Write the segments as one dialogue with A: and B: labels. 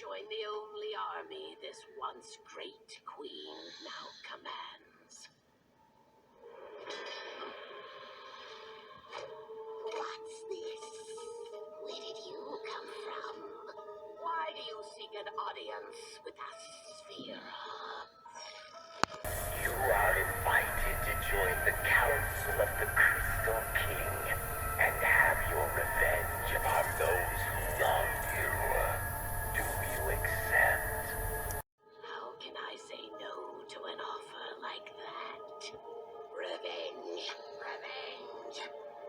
A: join the only army this once great queen now commands. What's this? Where did you come from? Why do you seek an audience with us, Sphera?
B: You are invited to join the Council of the Crystal King and have your revenge upon those who wronged you. Do you accept?
A: How can I say no to an offer like that? Revenge! Revenge!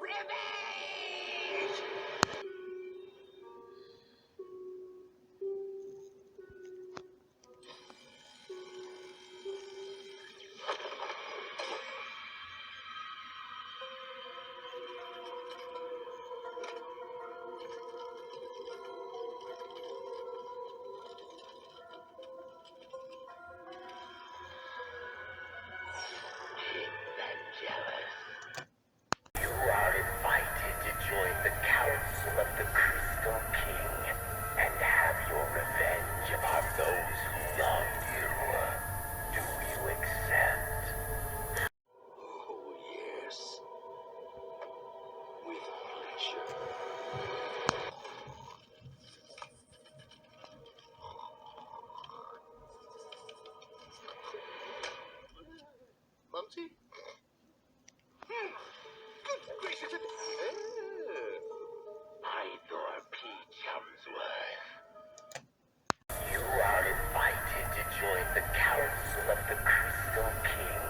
A: Revenge!
B: You are invited to join the Council of the Crystal King and have your revenge upon those who wronged you. Do you accept?
C: Oh, yes. With pleasure. Mumsy? Good gracious.
B: Pythor P. Chumsworth. You are invited to join the Council of the Crystal King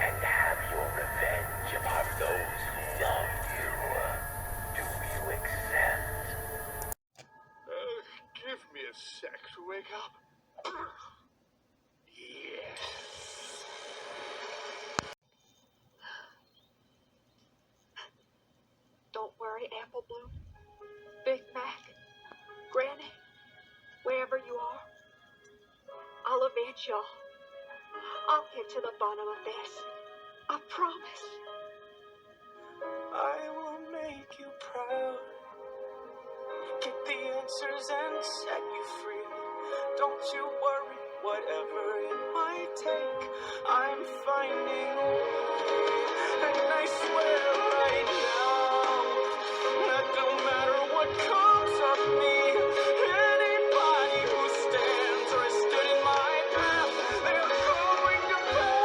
B: and have your revenge upon those who wronged you. Do you accept?
C: Give me a sec to wake up. Yes.
D: Don't worry, Apple Bloom, Big Mac, Granny, wherever you are, I'll avenge y'all. I'll get to the bottom of this. I promise.
E: I will make you proud. Get the answers and set you free. Don't you worry, whatever it might take, I'm finding a way. And I swear right now that no matter what comes of me, anybody who stands or has stood in my path, they're going to pay.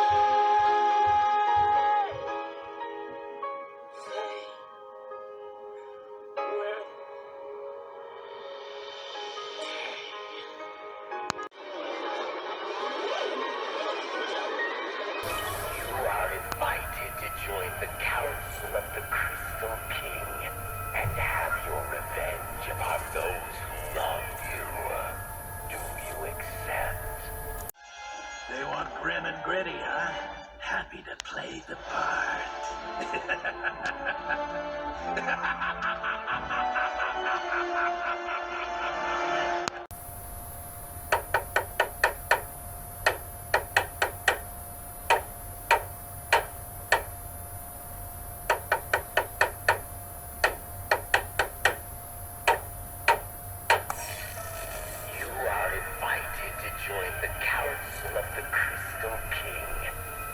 E: They will.
B: You are invited to join the Council of the Crystal King and have your revenge upon those who wronged you. Do you accept?
F: They want grim and gritty, huh? Happy to play the part.
B: You are invited to join the Council of the Crystal King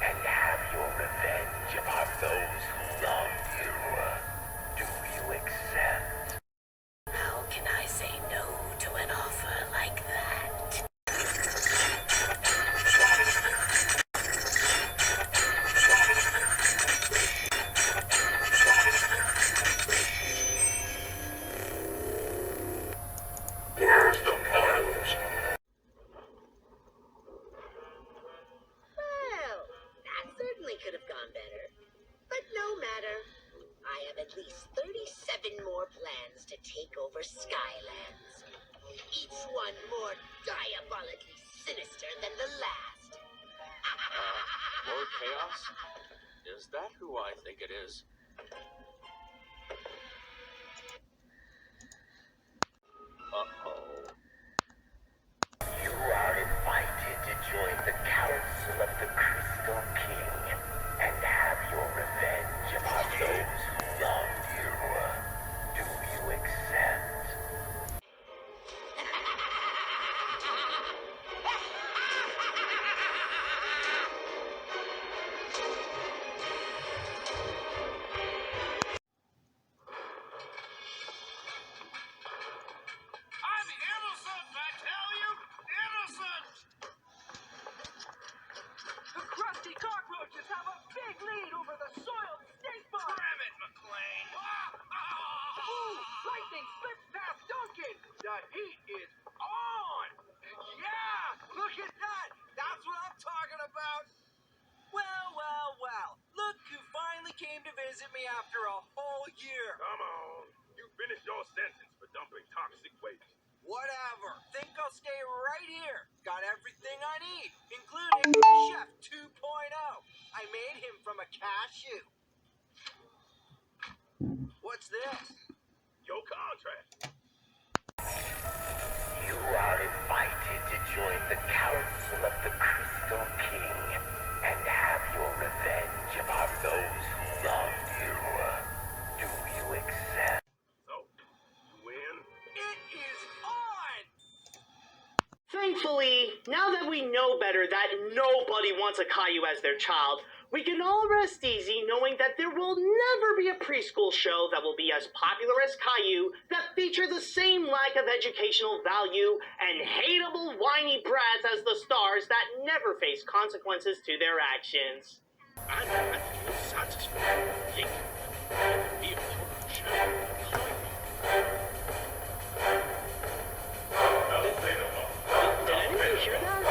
B: and have your revenge upon those who wronged you. Do you accept?
A: How can I say no to an offer like that?
B: Where's the marbles?
A: Well, that certainly could have gone better. But no matter. I have at least 37 more plans to take over Skylands. Each one more diabolically sinister than the last.
C: Lord Chaos? Is that who I think it is? Uh-oh.
B: You are invited to join the Council of the Crystal King and have your revenge upon those who wronged you. Do you accept?
E: came to visit me after a whole year.
B: Come on. You finished your sentence for dumping toxic waste.
E: Whatever. Think I'll stay right here. Got everything I need, including Chef 2.0. I made him from a cashew. What's this?
B: Your contract. You are invited to join the Council of the Crystal King and have your revenge upon those who wronged you. Do you accept? So, you win?
E: It is on!
G: Thankfully, now that we know better that nobody wants a Caillou as their child, we can all rest easy knowing that there will never be a preschool show that will be as popular as Caillou that feature the same lack of educational value and hateable whiny brats as the stars that never face consequences to their actions.
F: I'm not satisfied. Be a children's show.
G: Did anybody hear that?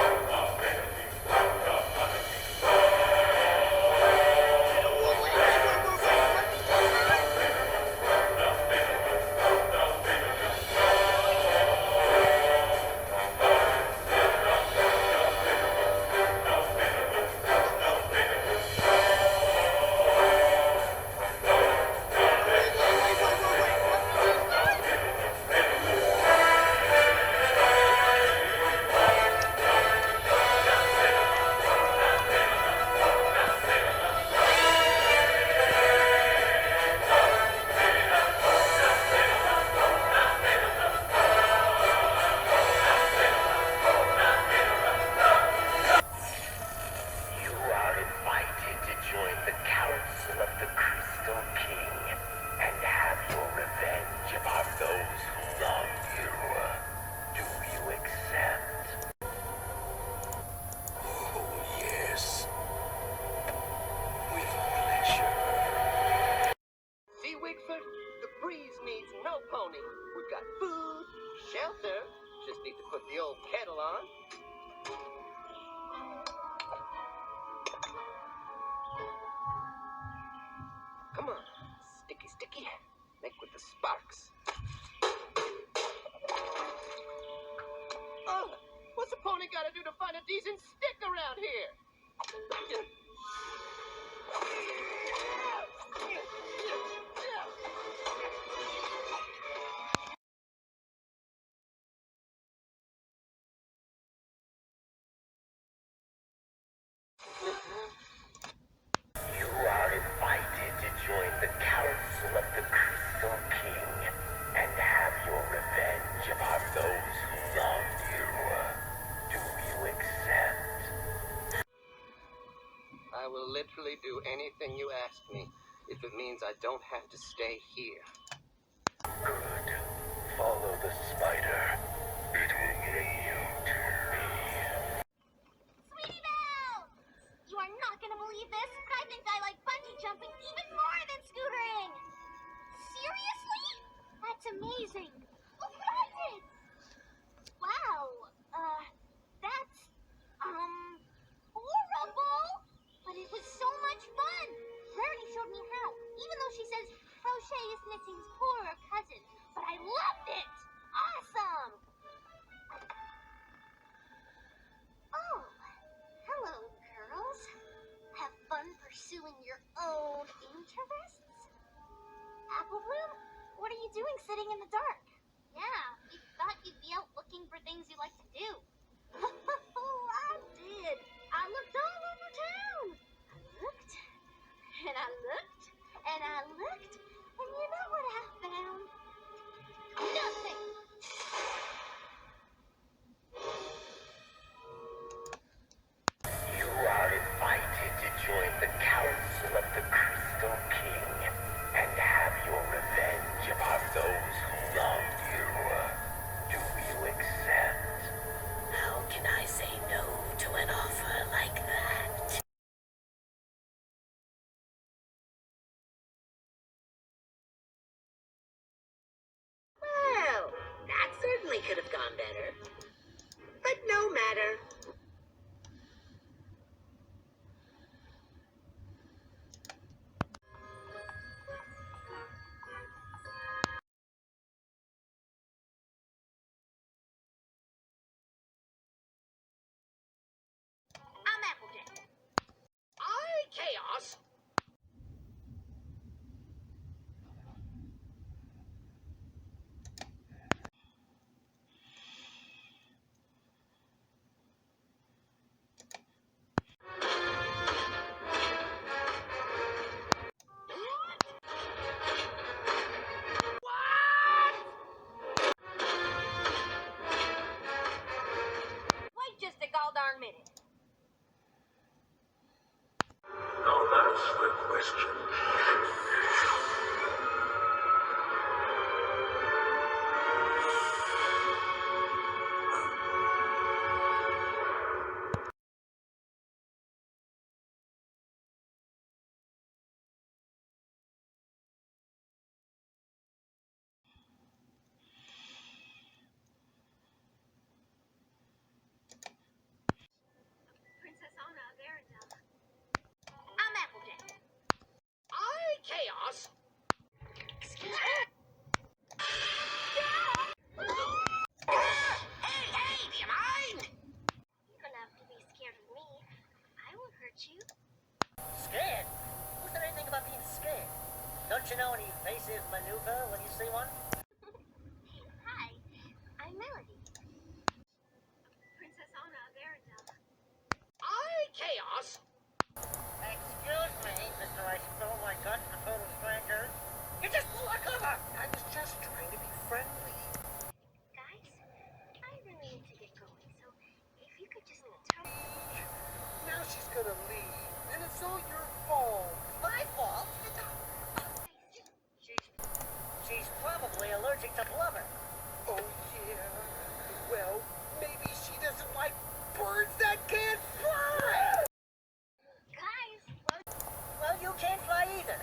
B: You are invited to join the Council of the Crystal King and have your revenge upon those who wronged you. Do you accept?
F: Oh, yes. With pleasure.
H: See, Wigford? The breeze needs no pony. We've got food, shelter. Just need to put the old kettle on. Come on. Sticky, sticky. Make with the sparks. Oh, what's a pony gotta do to find a decent stick around here?
B: You are invited to join the Council of the Crystal King and have your revenge upon those who wronged you. Do you accept?
H: I will literally do anything you ask me if it means I don't have to stay here.
B: Good. Follow the spider. It will bring you to me.
I: Sweetie Belle! You are not gonna believe this, but I think I like bungee jumping even more than scootering! Seriously? That's amazing! Look what I did! Wow, that's, horrible! But it was so much fun! Rarity showed me how, even though she says crochet is knitting's poorer cousin. But I loved it! Awesome! Oh, hello, girls. Have fun pursuing your own interests? Apple Bloom, what are you doing sitting in the dark? Yeah, we thought you'd be out looking for things you like to do. Oh, I did. I looked all over town. I looked, and I looked, and I looked, and you know what I found? Nothing.
B: You are invited to join the Council of the Crystal King and have your revenge upon those who wronged you. Do you accept?
A: How can I say no to an offer like that? Well, that certainly could have gone better. But no matter. Chaos!
I: Wait just a darn minute.
F: Now that's the question.
I: Princess Anna of Arendelle. I'm Applejack.
A: Chaos! Hey, do you mind?
I: You don't have to be scared of me. I won't hurt you.
J: Scared? Who said anything about being scared? Don't you know any evasive maneuver when you see one?
I: Hi, I'm Melody. Princess Anna of Arendelle.
A: Chaos!
J: Excuse me, Mr. I stole my guts to total strangers. You just blew our cover! I was just trying to be friendly.
I: Guys, I really need to get going, so if you could just tell me.
H: Now she's gonna leave, and it's all your fault.
J: My fault? She's probably allergic to blubber.
H: Oh, yeah. Well, maybe she doesn't like birds that can't fly.
I: Guys,
J: Well, you can't fly either.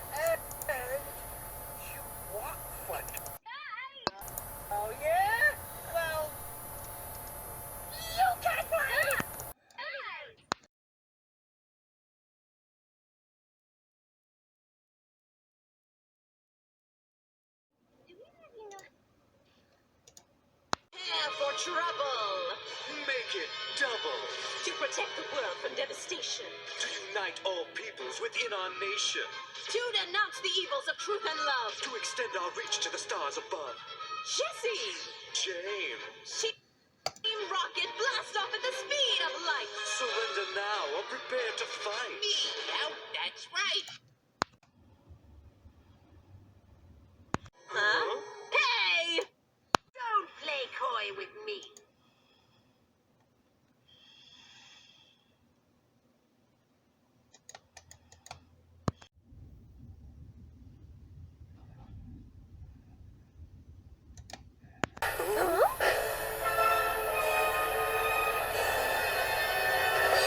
H: And you walk funny.
I: guys!
J: Oh, yeah? Well, you can't fly either.
I: Guys! Do either of you know?
A: Prepare for trouble!
E: Make it double.
A: To protect the world from devastation.
E: To unite all peoples within our nation.
A: To denounce the evils of truth and love.
E: To extend our reach to the stars above.
A: Jesse!
E: James.
A: Team Rocket blast off at the speed of light!
E: Surrender now or prepare to fight.
A: Me out, that's right! Huh? Hey! Don't play coy with me.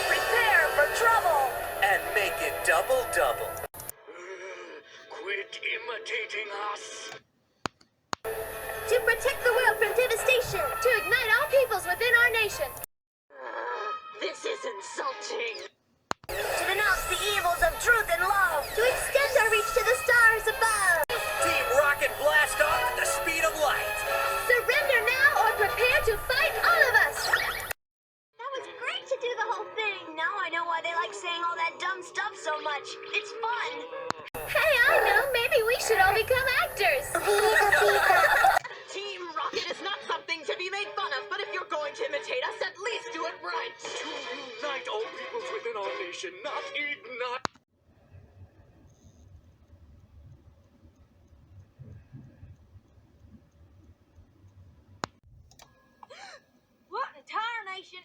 J: Prepare for trouble!
E: And make it double. Quit imitating us.
I: To protect the world from devastation! To ignite all peoples within our nation!
A: This is insulting.
J: To denounce the evils of truth and love!
I: To extend our reach to the stars above!
E: Team Rocket blast off at the speed of light.
I: Surrender now or prepare to fight all of us! That was great to do the whole thing! Now I know why they like saying all that dumb stuff so much. It's fun! Hey, I know! Maybe we should all become actors!
A: Team Rocket is not something to be made fun of, but if you're going to imitate us, at least do it right.
E: To unite all peoples within our nation, not ignite.
I: What entire nation?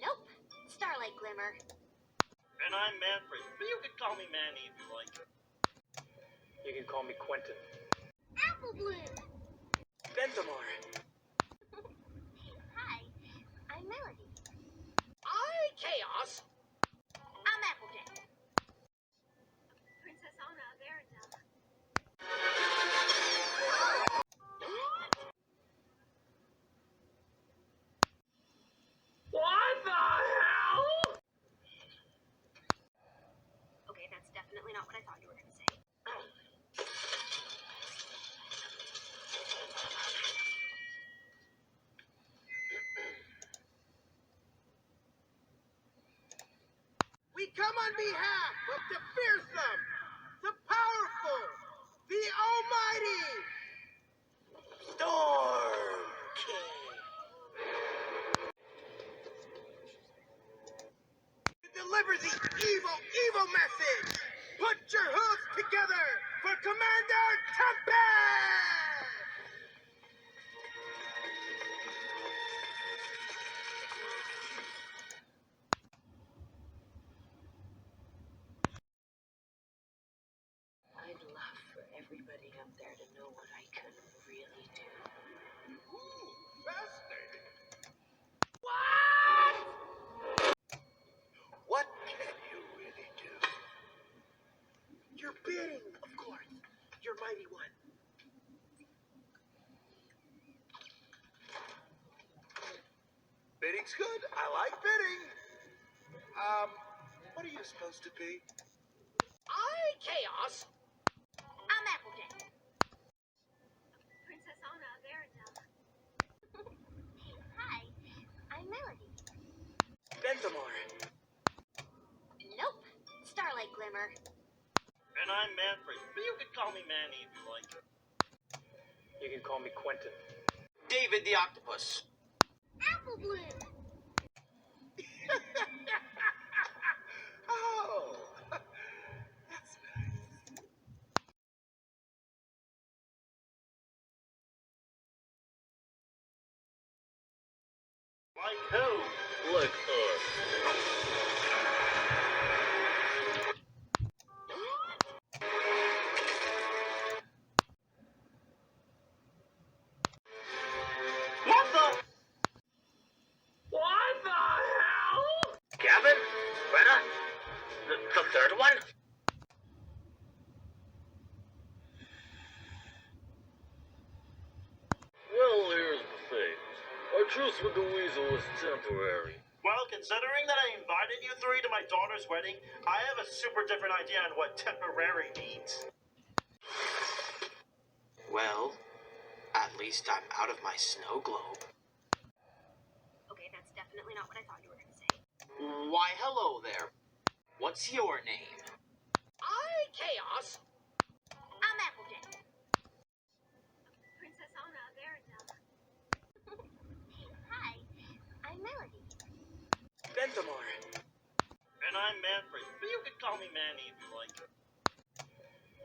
I: Nope. Starlight Glimmer.
J: And I'm Manfred, but you can call me Manny if you like.
F: You can call me Quentin.
I: Apple Bloom!
E: Bendamar.
I: Hi, I'm Melody.
A: Chaos.
I: I'm Applejack. Princess Anna of Arendelle.
A: What the hell?
D: Okay, that's definitely not what I thought you were gonna say.
J: We come on behalf of the fearsome, the powerful, the almighty
A: Storm King.
J: to deliver the evil message. Put your hooves together for Commander Tempest!
A: I'd love for everybody up there to know what I could really do.
J: Fascinating.
A: What?
J: What can you really do? Your bidding, of course. Your mighty one. Bidding's good. I like bidding. What are you supposed to be?
A: Chaos.
I: I'm Applejack. Princess Anna of Arendelle. Hi, I'm Melody.
E: Bendamar.
I: Nope, Starlight Glimmer.
F: And I'm Manfred, but you can call me Manny if you like. You can call me Quentin.
H: David the Octopus.
I: Apple Bloom.
J: Oh, that's nice.
F: Like who? Like us.
H: What the?
A: What the hell?
B: Gavin? Greta? The third one?
F: Well, here's the thing. Our truce with the weasel is temporary. Well, considering that I invited you three to my daughter's wedding, I have a super different idea on what temporary means.
H: Well, at least I'm out of my snow globe.
D: Okay, that's definitely not what I thought you were gonna say.
H: Why, hello there. What's your name?
A: Chaos.
I: I'm Applejack. Princess Anna of Arendelle. Hi, I'm Melody.
E: Bendamar.
F: And I'm Manfred, but you can call me Manny if you like.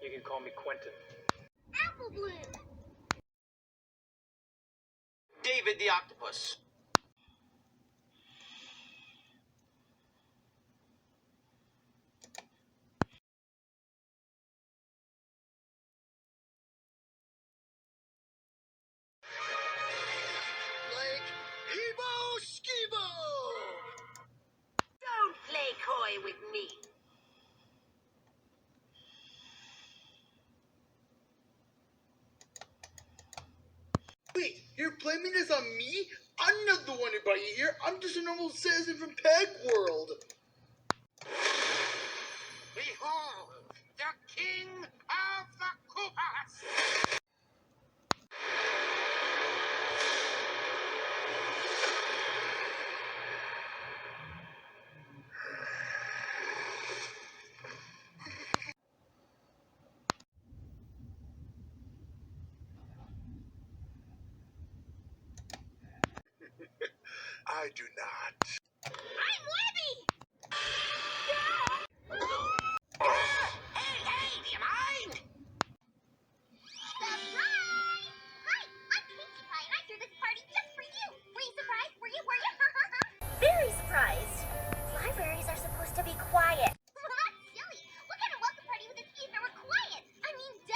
F: You can call me Quentin.
I: Apple Bloom.
H: David the Octopus.
J: Like Evo Skivo!
A: Don't play coy with me.
J: Wait, you're blaming this on me? I'm not the one who brought you here. I'm just a normal citizen from Peg World. Behold, the king of the Koopas! I do not.
I: I'm Webby!
A: Hey, do you mind?
I: Surprise! Hi, I'm Pinkie Pie, and I threw this party just for you. Were you surprised? Were you?
K: Very surprised. Libraries are supposed to be quiet.
I: Well, that's silly. What kind of welcome party would this be if it were quiet? I mean, duh!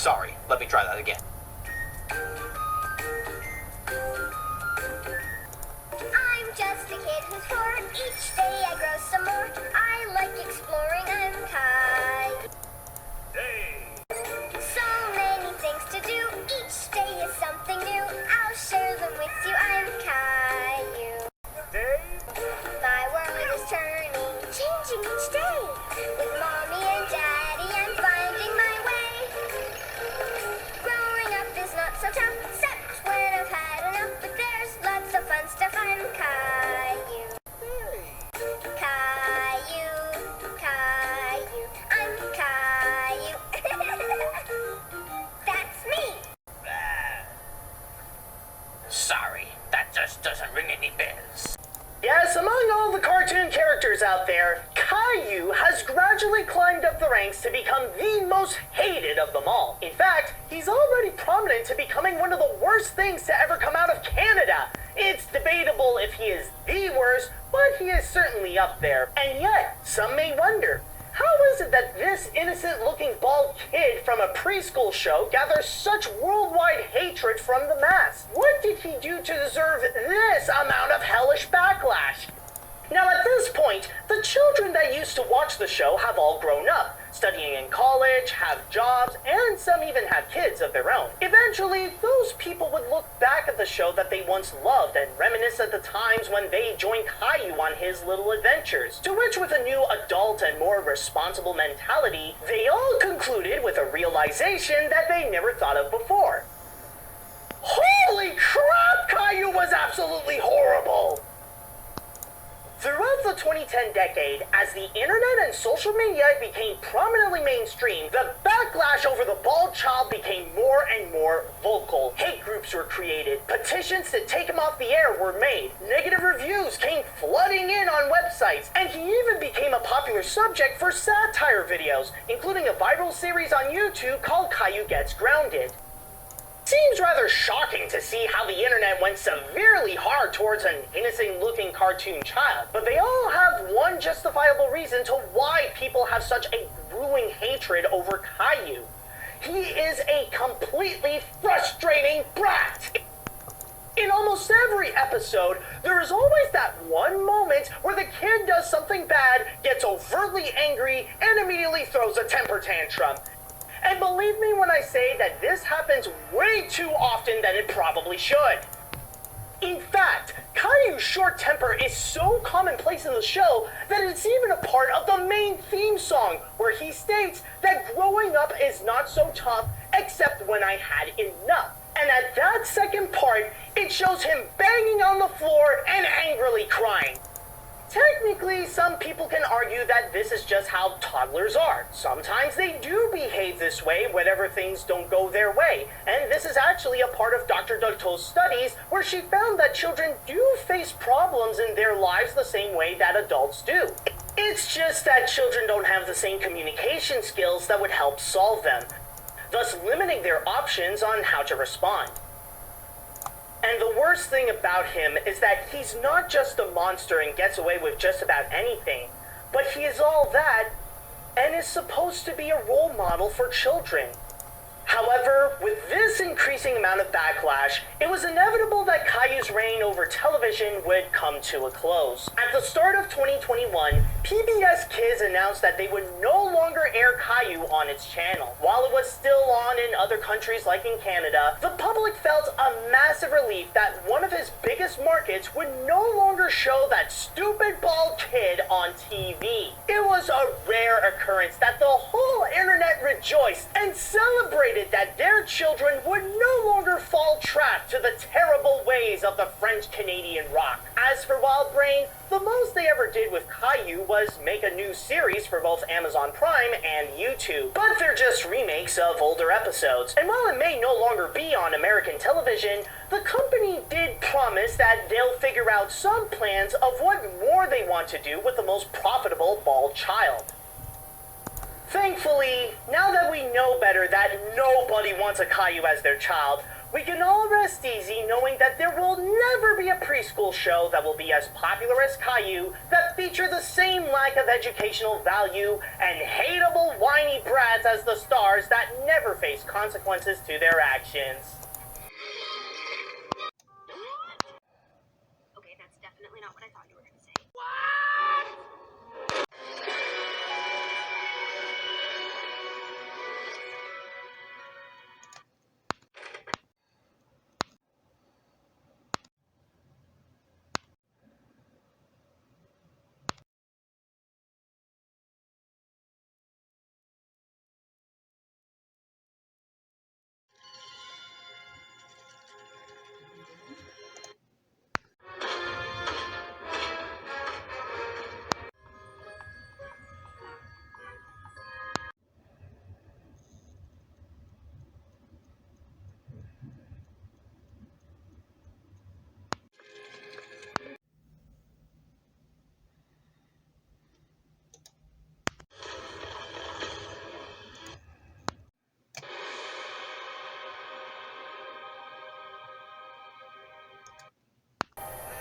L: Sorry, let me try that again.
K: I'm just a kid who's 4. Each day I grow some more. I like exploring. I'm Kai. So many things to do. Each day is something new. I'll share them with you. I'm Caillou. My world is turning, changing each day. With mommy and daddy, I'm finding my way. Growing up is not so tough, except when I've had enough. But there's lots of fun stuff. I'm Caillou. Caillou, Caillou, I'm Caillou. That's me.
B: Sorry, that just doesn't ring any bells.
G: Yes, among all the cartoon characters out there, Caillou has gradually climbed up the ranks to become the most hated of them all. In fact, he's already prominent to becoming one of the worst things to ever come out of Canada. It's debatable if he is the worst, but he is certainly up there. And yet, some may wonder, how is it that this innocent-looking bald kid from a preschool show gathers such worldwide hatred from the mass? What did he do to deserve this amount of hellish backlash? Now at this point, the children that used to watch the show have all grown up, studying in college, have jobs, and some even have kids of their own. Eventually, those people would look back at the show that they once loved and reminisce at the times when they joined Caillou on his little adventures, to which with a new adult and more responsible mentality, they all concluded with a realization that they never thought of before. Holy crap, Caillou was absolutely horrible! Throughout the 2010 decade, as the internet and social media became prominently mainstream, the backlash over the bald child became more and more vocal. Hate groups were created, petitions to take him off the air were made, negative reviews came flooding in on websites, and he even became a popular subject for satire videos, including a viral series on YouTube called Caillou Gets Grounded. Seems rather shocking to see how the internet went severely hard towards an innocent-looking cartoon child, but they all have one justifiable reason to why people have such a brewing hatred over Caillou. He is a completely frustrating brat! In almost every episode, there is always that one moment where the kid does something bad, gets overtly angry, and immediately throws a temper tantrum. And believe me when I say that this happens way too often than it probably should. In fact, Caillou's short temper is so commonplace in the show that it's even a part of the main theme song, where he states that growing up is not so tough except when I had enough. And at that second part, it shows him banging on the floor and angrily crying. Technically, some people can argue that this is just how toddlers are. Sometimes they do behave this way whenever things don't go their way, and this is actually a part of Dr. Ductos's studies where she found that children do face problems in their lives the same way that adults do. It's just that children don't have the same communication skills that would help solve them, thus limiting their options on how to respond. And the worst thing about him is that he's not just a monster and gets away with just about anything, but he is all that and is supposed to be a role model for children. However, with this increasing amount of backlash, it was inevitable that Caillou's reign over television would come to a close. At the start of 2021, PBS Kids announced that they would no longer air Caillou on its channel. While it was still on in other countries like in Canada, the public felt a massive relief that one of his biggest markets would no longer show that stupid bald kid on TV. It was a rare occurrence that the whole internet rejoiced and celebrated that their children would no longer fall trap to the terrible ways of the French-Canadian rock. As for Wildbrain, the most they ever did with Caillou was make a new series for both Amazon Prime and YouTube. But they're just remakes of older episodes. And while it may no longer be on American television, the company did promise that they'll figure out some plans of what more they want to do with the most profitable bald child. Thankfully, now that we know better that nobody wants a Caillou as their child, We can all rest easy knowing that there will never be a preschool show that will be as popular as Caillou that feature the same lack of educational value and hateable whiny brats as the stars that never face consequences to their actions.
K: Okay, that's definitely not what I thought you were going to say.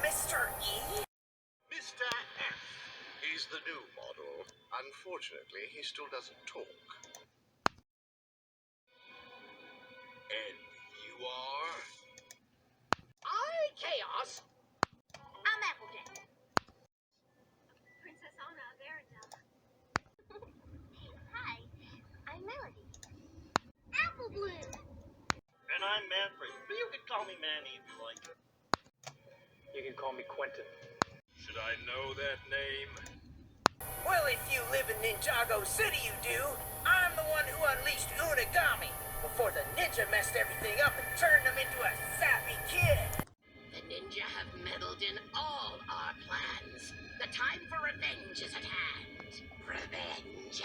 B: Mr. E? Mr. F. He's the new model. Unfortunately, he still doesn't talk. And you are?
A: Chaos.
K: I'm Applejack. Princess Anna of Arendelle. Hi, I'm Melody. Apple Bloom.
F: And I'm Manfred, but you can call me Manny if you like.
C: You can call me Quentin.
B: Should I know that name?
J: Well, if you live in Ninjago City, you do. I'm the one who unleashed Unagami before the ninja messed everything up and turned him into a sappy kid.
A: The ninja have meddled in all our plans. The time for revenge is at hand. Revenge.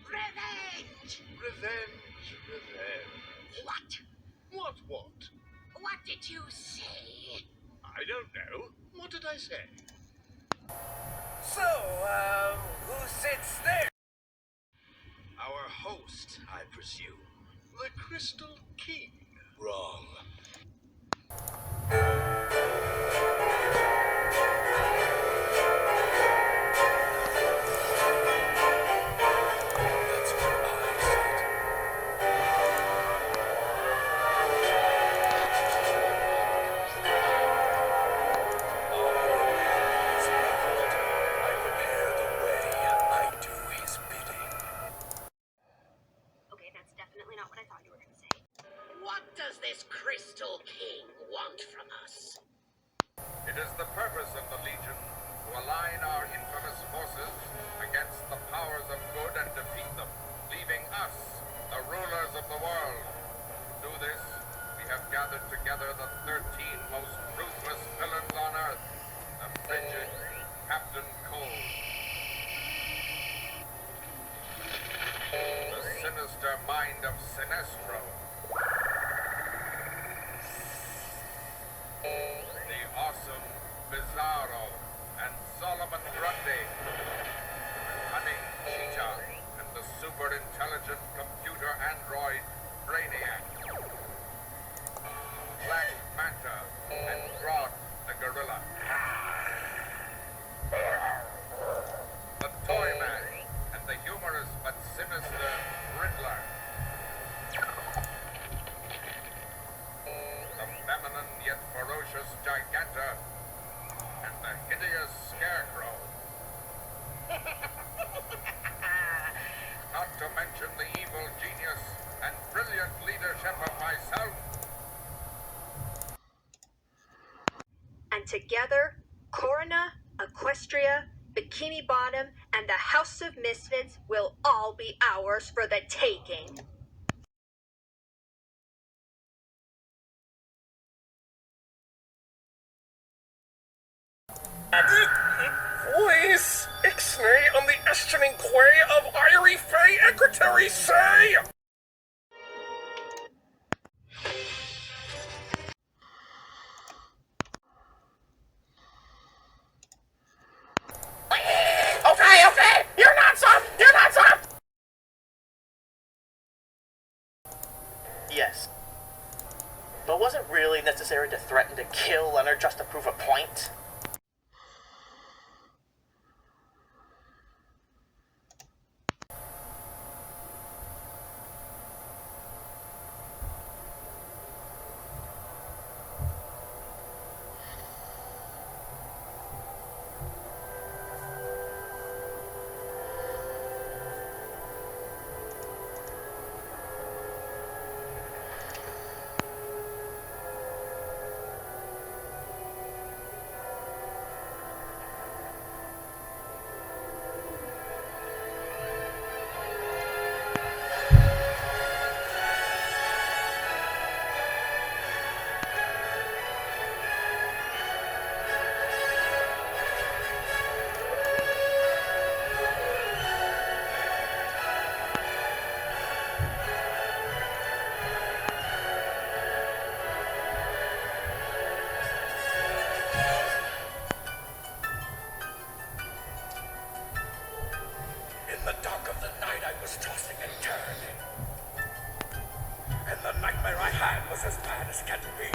A: Revenge.
B: Revenge, revenge.
A: What?
B: What?
A: What did you say?
B: I don't know. What did I say?
J: So, who sits there?
B: Our host, I presume. The Crystal King. Wrong. That's what I said. I prepare the way. I do his bidding.
K: Okay, that's definitely not what I thought you were going to say.
A: What does this Crystal King want from us?
L: It is the purpose of the Legion to align our infamous forces against the powers of good and defeat them, leaving us, the rulers of the world. To do this, we have gathered together the 13 most ruthless villains on Earth, the frigid Captain Cold, the sinister mind of Sinestro, the awesome Bizarro and Solomon Grundy, cunning Cheetah, and the super intelligent computer android Brainiac, Black Manta and Grodd the gorilla, the Toyman and the humorous but sinister Riddler, the feminine yet ferocious Giganta, and the hideous Scarecrow. Not to mention the evil genius and brilliant leadership of myself.
D: And together, Corona, Equestria, Bikini Bottom, and the House of Misfits will all be ours for the taking.
L: Please, Ixnay on the Eschening Quay of Irie Fay Secretary say! Okay, you're not some!
G: Yes. But wasn't threaten to kill Leonard just to prove a point?
B: In the dark of the night, I was tossing and turning. And the nightmare I had was as bad as can be.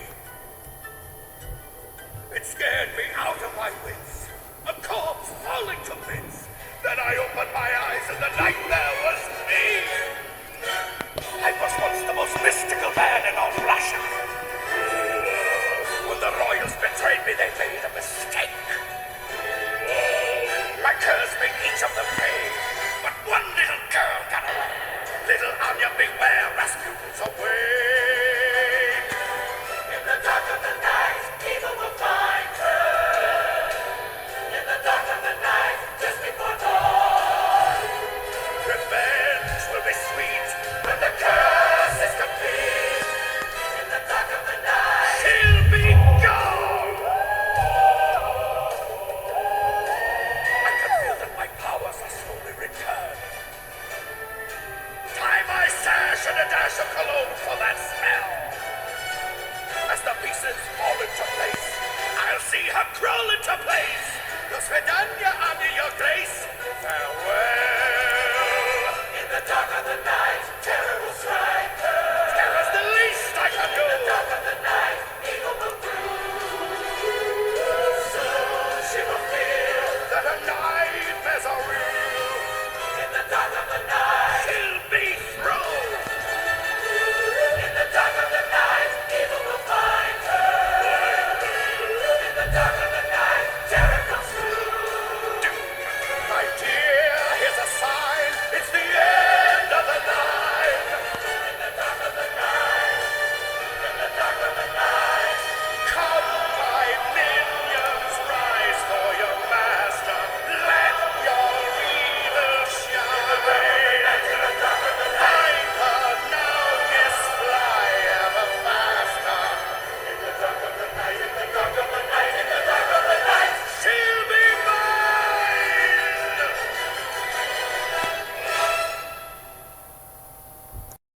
B: It scared me out of my wits. A corpse falling to bits. Then I opened my eyes and the nightmare was me. I was once the most mystical man in all Russia. When the royals betrayed me, they made a mistake.